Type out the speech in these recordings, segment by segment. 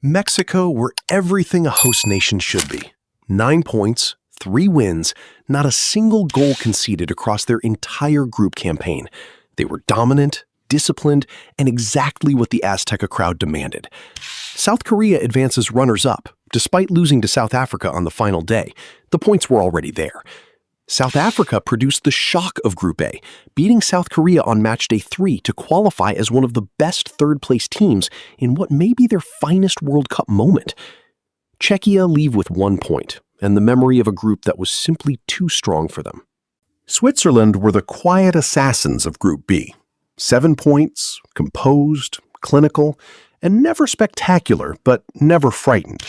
Mexico were everything a host nation should be. 9 points, 3 wins, not a single goal conceded across their entire group campaign. They were dominant, disciplined, and exactly what the Azteca crowd demanded. South Korea advances runners-up. Despite losing to South Africa on the final day, the points were already there. South Africa produced the shock of Group A, beating South Korea on matchday 3 to qualify as one of the best third-place teams in what may be their finest World Cup moment. Czechia leave with 1 point, and the memory of a group that was simply too strong for them. Switzerland were the quiet assassins of Group B. 7 points, composed, clinical, and never spectacular, but never frightened.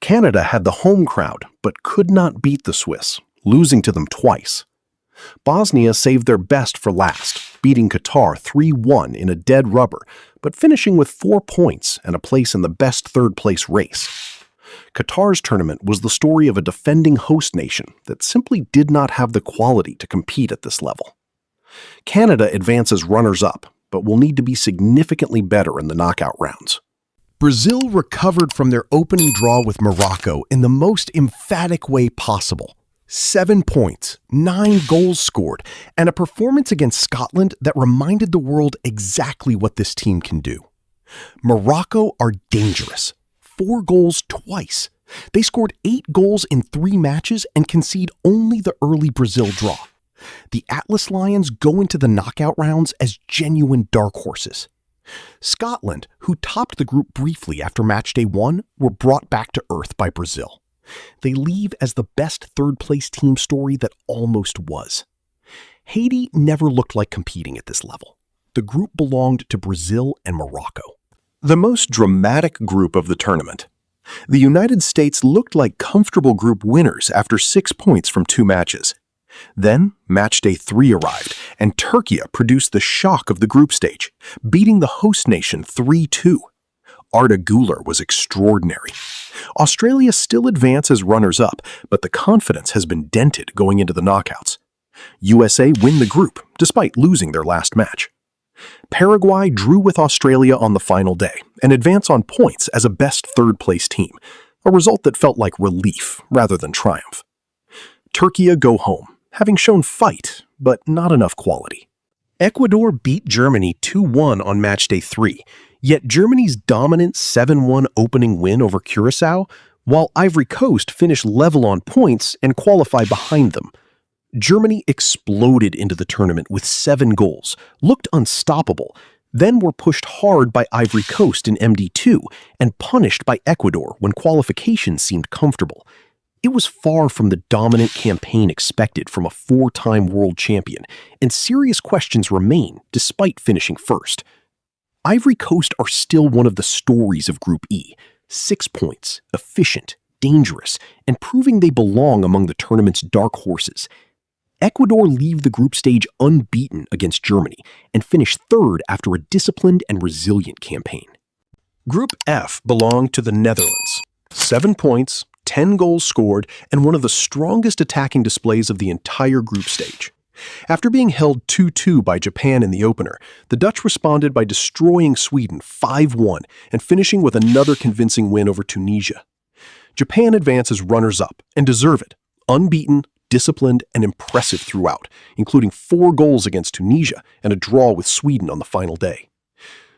Canada had the home crowd, but could not beat the Swiss, losing to them twice. Bosnia saved their best for last, beating Qatar 3-1 in a dead rubber, but finishing with 4 points and a place in the best third-place race. Qatar's tournament was the story of a defending host nation that simply did not have the quality to compete at this level. Canada advances runners-up, but will need to be significantly better in the knockout rounds. Brazil recovered from their opening draw with Morocco in the most emphatic way possible. 7 points, 9 goals scored, and a performance against Scotland that reminded the world exactly what this team can do. Morocco are dangerous. 4 goals twice. They scored 8 goals in 3 matches and concede only the early Brazil draw. The Atlas Lions go into the knockout rounds as genuine dark horses. Scotland, who topped the group briefly after matchday 1, were brought back to earth by Brazil. They leave as the best third-place team story that almost was. Haiti never looked like competing at this level. The group belonged to Brazil and Morocco. The most dramatic group of the tournament. The United States looked like comfortable group winners after 6 points from 2 matches. Then, matchday 3 arrived, and Turkey produced the shock of the group stage, beating the host nation 3-2. Arda Güler was extraordinary. Australia still advance as runners-up, but the confidence has been dented going into the knockouts. USA win the group, despite losing their last match. Paraguay drew with Australia on the final day and advance on points as a best third-place team, a result that felt like relief rather than triumph. Turkey go home, having shown fight, but not enough quality. Ecuador beat Germany 2-1 on matchday 3, yet Germany's dominant 7-1 opening win over Curaçao, while Ivory Coast finished level on points and qualify behind them. Germany exploded into the tournament with 7 goals, looked unstoppable, then were pushed hard by Ivory Coast in MD2 and punished by Ecuador when qualification seemed comfortable. It was far from the dominant campaign expected from a 4-time world champion, and serious questions remain despite finishing first. Ivory Coast are still one of the stories of Group E. 6 points, efficient, dangerous, and proving they belong among the tournament's dark horses. Ecuador leave the group stage unbeaten against Germany and finish 3rd after a disciplined and resilient campaign. Group F belonged to the Netherlands. 7 points, 10 goals scored, and one of the strongest attacking displays of the entire group stage. After being held 2-2 by Japan in the opener, the Dutch responded by destroying Sweden 5-1 and finishing with another convincing win over Tunisia. Japan advances runners-up and deserve it, unbeaten, disciplined, and impressive throughout, including 4 goals against Tunisia and a draw with Sweden on the final day.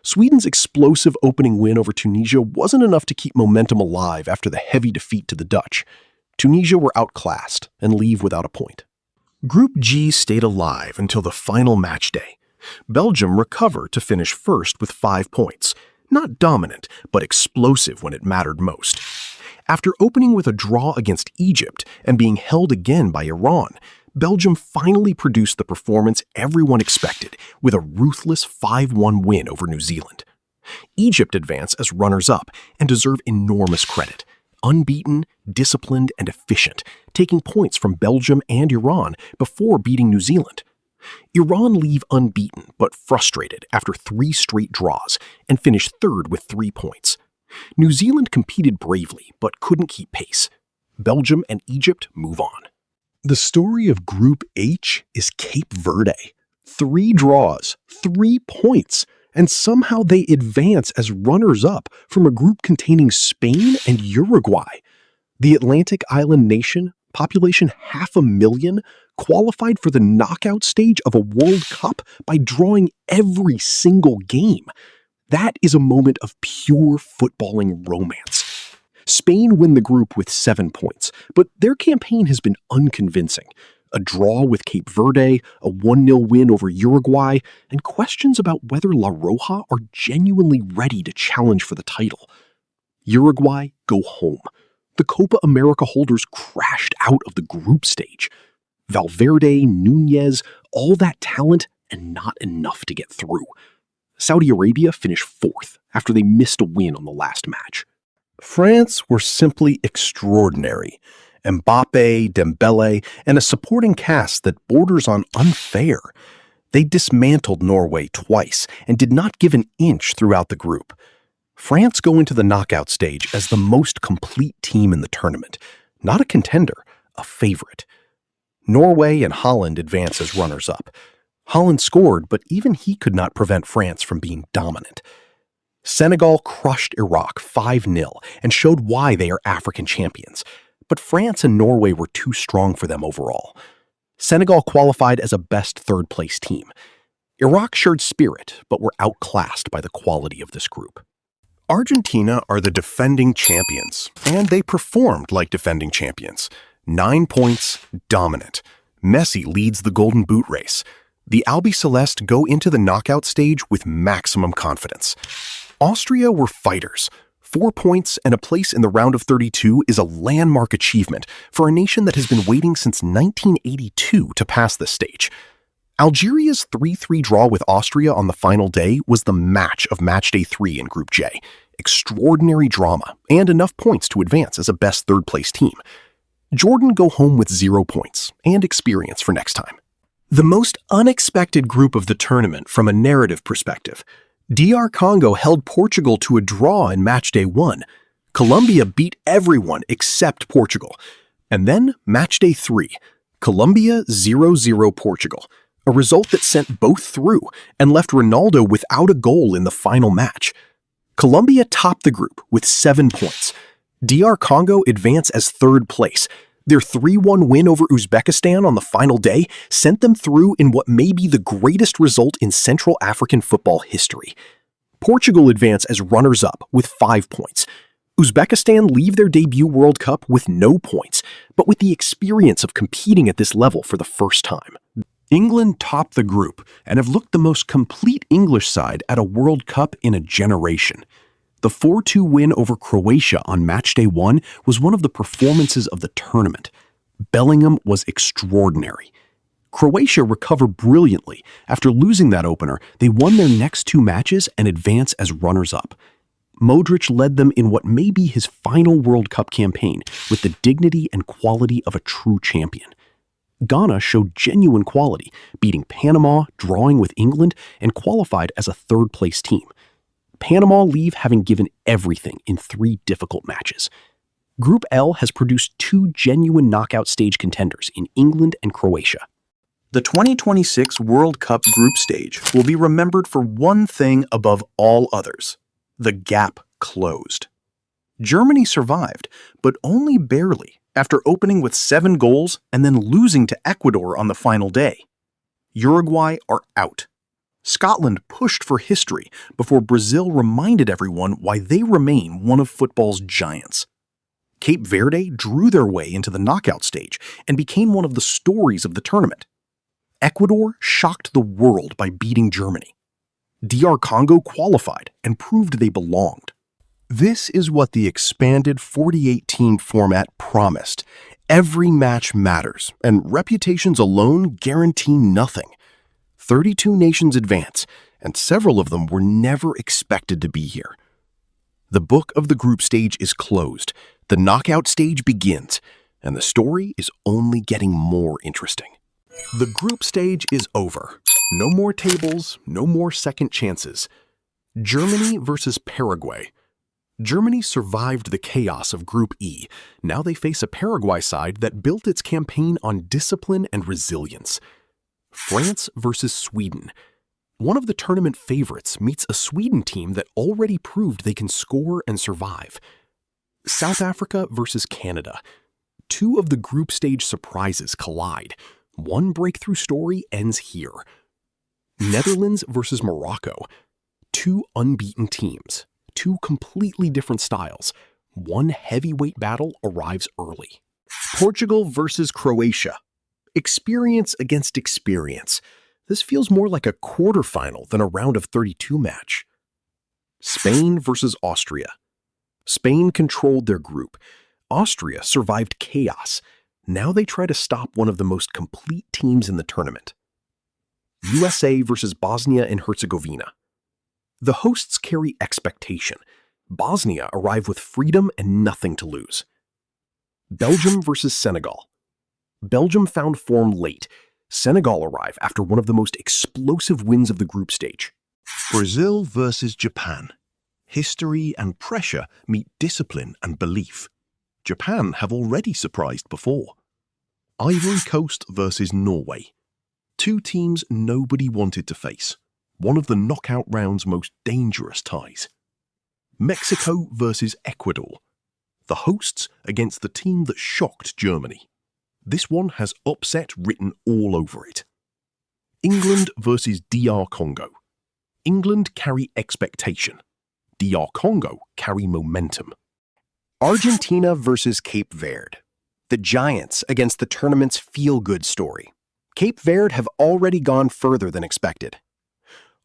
Sweden's explosive opening win over Tunisia wasn't enough to keep momentum alive after the heavy defeat to the Dutch. Tunisia were outclassed and leave without a point. Group G stayed alive until the final match day. Belgium recovered to finish first with 5 points. Not dominant, but explosive when it mattered most. After opening with a draw against Egypt and being held again by Iran, Belgium finally produced the performance everyone expected with a ruthless 5-1 win over New Zealand. Egypt advance as runners-up and deserve enormous credit. Unbeaten, disciplined, and efficient, taking points from Belgium and Iran before beating New Zealand. Iran leave unbeaten but frustrated after 3 straight draws and finish 3rd with 3 points. New Zealand competed bravely but couldn't keep pace. Belgium and Egypt move on. The story of Group H is Cape Verde. 3 draws, 3 points, and somehow they advance as runners-up from a group containing Spain and Uruguay. The Atlantic island nation, population 500,000, qualified for the knockout stage of a World Cup by drawing every single game. That is a moment of pure footballing romance. Spain win the group with 7 points, but their campaign has been unconvincing. A draw with Cape Verde, a 1-0 win over Uruguay, and questions about whether La Roja are genuinely ready to challenge for the title. Uruguay go home. The Copa America holders crashed out of the group stage. Valverde, Nunez, all that talent, and not enough to get through. Saudi Arabia finished 4th after they missed a win on the last match. France were simply extraordinary. Mbappe, Dembele, and a supporting cast that borders on unfair. They dismantled Norway twice and did not give an inch throughout the group. France go into the knockout stage as the most complete team in the tournament. Not a contender, a favorite. Norway and Haaland advance as runners-up. Haaland scored, but even he could not prevent France from being dominant. Senegal crushed Iraq 5-0 and showed why they are African champions. But France and Norway were too strong for them overall. Senegal qualified as a best third-place team. Iraq showed spirit, but were outclassed by the quality of this group. Argentina are the defending champions, and they performed like defending champions. 9 points, dominant. Messi leads the Golden Boot race. The Albiceleste go into the knockout stage with maximum confidence. Austria were fighters. 4 points and a place in the round of 32 is a landmark achievement for a nation that has been waiting since 1982 to pass this stage. Algeria's 3-3 draw with Austria on the final day was the match of Matchday 3 in Group J. Extraordinary drama and enough points to advance as a best third-place team. Jordan go home with 0 points and experience for next time. The most unexpected group of the tournament from a narrative perspective. DR Congo held Portugal to a draw in Matchday 1. Colombia beat everyone except Portugal. And then Matchday 3. Colombia 0-0 Portugal. A result that sent both through and left Ronaldo without a goal in the final match. Colombia topped the group with 7 points. DR Congo advance as third place. Their 3-1 win over Uzbekistan on the final day sent them through in what may be the greatest result in Central African football history. Portugal advance as runners-up with 5 points. Uzbekistan leave their debut World Cup with no points, but with the experience of competing at this level for the first time. England topped the group and have looked the most complete English side at a World Cup in a generation. The 4-2 win over Croatia on Matchday 1 was one of the performances of the tournament. Bellingham was extraordinary. Croatia recovered brilliantly. After losing that opener, they won their next 2 matches and advance as runners-up. Modric led them in what may be his final World Cup campaign with the dignity and quality of a true champion. Ghana showed genuine quality, beating Panama, drawing with England, and qualified as a third-place team. Panama leave having given everything in 3 difficult matches. Group L has produced 2 genuine knockout stage contenders in England and Croatia. The 2026 World Cup group stage will be remembered for one thing above all others: the gap closed. Germany survived, but only barely, after opening with 7 goals and then losing to Ecuador on the final day. Uruguay are out. Scotland pushed for history before Brazil reminded everyone why they remain one of football's giants. Cape Verde drew their way into the knockout stage and became one of the stories of the tournament. Ecuador shocked the world by beating Germany. DR Congo qualified and proved they belonged. This is what the expanded 48-team format promised. Every match matters, and reputations alone guarantee nothing. 32 nations advance, and several of them were never expected to be here. The book of the group stage is closed, the knockout stage begins, and the story is only getting more interesting. The group stage is over. No more tables, no more second chances. Germany versus Paraguay. Germany survived the chaos of Group E. Now they face a Paraguay side that built its campaign on discipline and resilience. France versus Sweden. One of the tournament favorites meets a Sweden team that already proved they can score and survive. South Africa versus Canada. Two of the group stage surprises collide. One breakthrough story ends here. Netherlands versus Morocco. Two unbeaten teams. Two completely different styles. One heavyweight battle arrives early. Portugal versus Croatia. Experience against experience. This feels more like a quarterfinal than a round of 32 match. Spain versus Austria. Spain controlled their group. Austria survived chaos. Now they try to stop one of the most complete teams in the tournament. USA versus Bosnia and Herzegovina. The hosts carry expectation. Bosnia arrive with freedom and nothing to lose. Belgium versus Senegal. Belgium found form late. Senegal arrive after one of the most explosive wins of the group stage. Brazil versus Japan. History and pressure meet discipline and belief. Japan have already surprised before. Ivory Coast versus Norway. Two teams nobody wanted to face. One of the knockout round's most dangerous ties. Mexico versus Ecuador. The hosts against the team that shocked Germany. This one has upset written all over it. England versus DR Congo. England carry expectation. DR Congo carry momentum. Argentina versus Cape Verde. The Giants against the tournament's feel-good story. Cape Verde have already gone further than expected.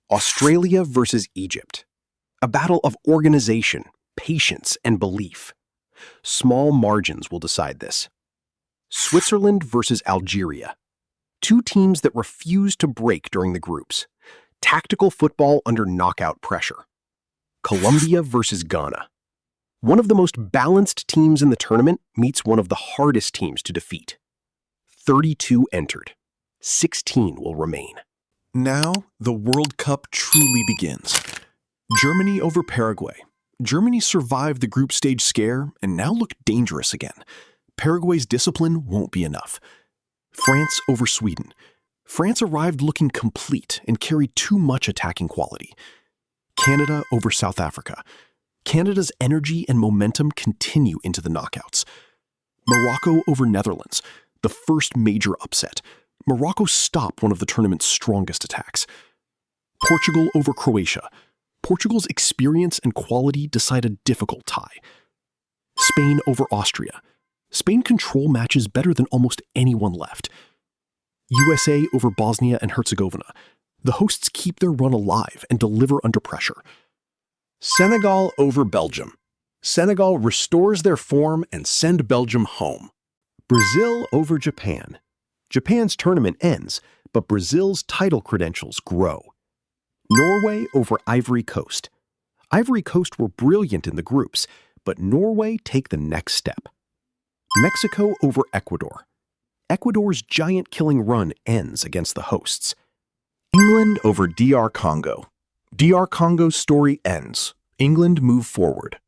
Australia versus Egypt. A battle of organization, patience, and belief. Small margins will decide this. Switzerland versus Algeria. Two teams that refuse to break during the groups. Tactical football under knockout pressure. Colombia versus Ghana. One of the most balanced teams in the tournament meets one of the hardest teams to defeat. 32 entered. 16 will remain. Now, the World Cup truly begins. Germany over Paraguay. Germany survived the group stage scare and now look dangerous again. Paraguay's discipline won't be enough. France over Sweden. France arrived looking complete and carried too much attacking quality. Canada over South Africa. Canada's energy and momentum continue into the knockouts. Morocco over Netherlands. The first major upset. Morocco stopped one of the tournament's strongest attacks. Portugal over Croatia. Portugal's experience and quality decide a difficult tie. Spain over Austria. Spain control matches better than almost anyone left. USA over Bosnia and Herzegovina. The hosts keep their run alive and deliver under pressure. Senegal over Belgium. Senegal restores their form and send Belgium home. Brazil over Japan. Japan's tournament ends, but Brazil's title credentials grow. Norway over Ivory Coast. Ivory Coast were brilliant in the groups, but Norway take the next step. Mexico over Ecuador. Ecuador's giant killing run ends against the hosts. England over DR Congo. DR Congo's story ends. England move forward.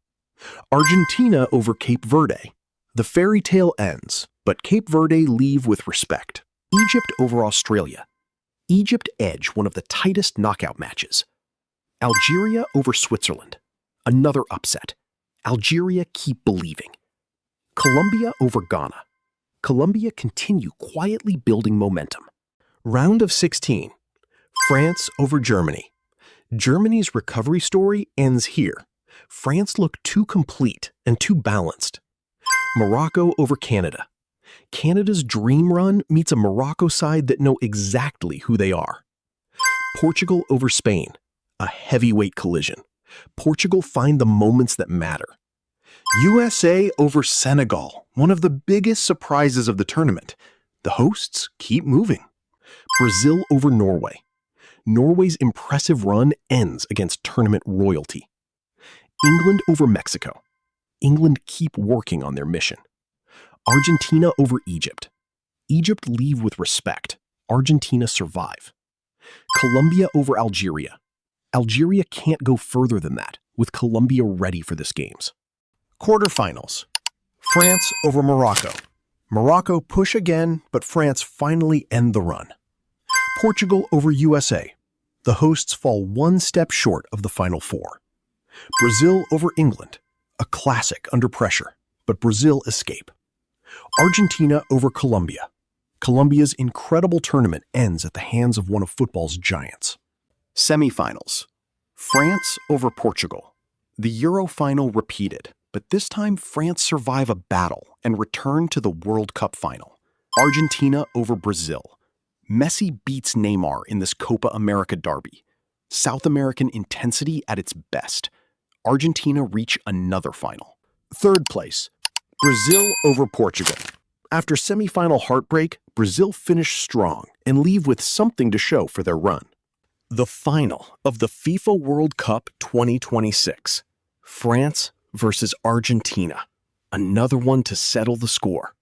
Argentina over Cape Verde. The fairy tale ends, but Cape Verde leave with respect. Egypt over Australia. Egypt edge one of the tightest knockout matches. Algeria over Switzerland. Another upset. Algeria keep believing. Colombia over Ghana. Colombia continue quietly building momentum. Round of 16. France over Germany. Germany's recovery story ends here. France looked too complete and too balanced. Morocco over Canada. Canada's dream run meets a Morocco side that know exactly who they are. Portugal over Spain. A heavyweight collision. Portugal find the moments that matter. USA over Senegal, one of the biggest surprises of the tournament. The hosts keep moving. Brazil over Norway. Norway's impressive run ends against tournament royalty. England over Mexico. England keep working on their mission. Argentina over Egypt. Egypt leave with respect. Argentina survive. Colombia over Algeria. Algeria can't go further than that, with Colombia ready for this games. Quarterfinals. France over Morocco. Morocco push again, but France finally end the run. Portugal over USA. the hosts fall one step short of the Final Four. Brazil over England, a classic under pressure, but Brazil escape. Argentina over Colombia. Colombia's incredible tournament ends at the hands of one of football's giants. Semifinals. France over Portugal. The Euro final repeated, but this time France survive a battle and return to the World Cup final. Argentina over Brazil. Messi beats Neymar in this Copa America derby. South American intensity at its best. Argentina reach another final. Third place, Brazil over Portugal. After semifinal heartbreak, Brazil finish strong and leave with something to show for their run. The final of the FIFA World Cup 2026. France versus Argentina. Another one to settle the score.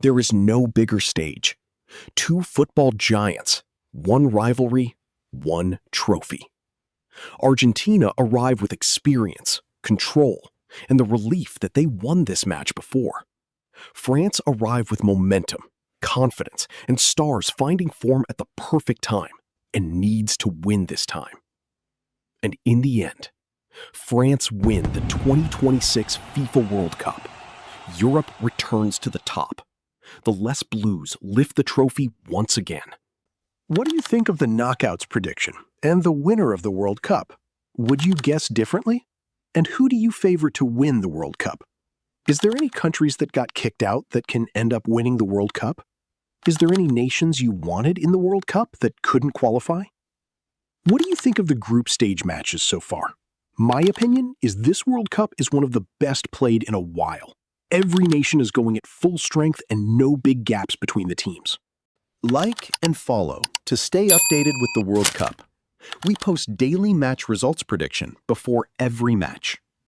There is no bigger stage. Two football giants, one rivalry, one trophy. Argentina arrive with experience, control, and the relief that they won this match before. France arrive with momentum, confidence, and stars finding form at the perfect time, and needs to win this time. And in the end, France win the 2026 FIFA World Cup. Europe returns to the top. The Les Blues lift the trophy once again. What do you think of the knockouts prediction and the winner of the World Cup? Would you guess differently? And who do you favor to win the World Cup? Is there any countries that got kicked out that can end up winning the World Cup? Is there any nations you wanted in the World Cup that couldn't qualify? What do you think of the group stage matches so far? My opinion is this World Cup is one of the best played in a while. Every nation is going at full strength and no big gaps between the teams. Like and follow to stay updated with the World Cup. We post daily match results prediction before every match.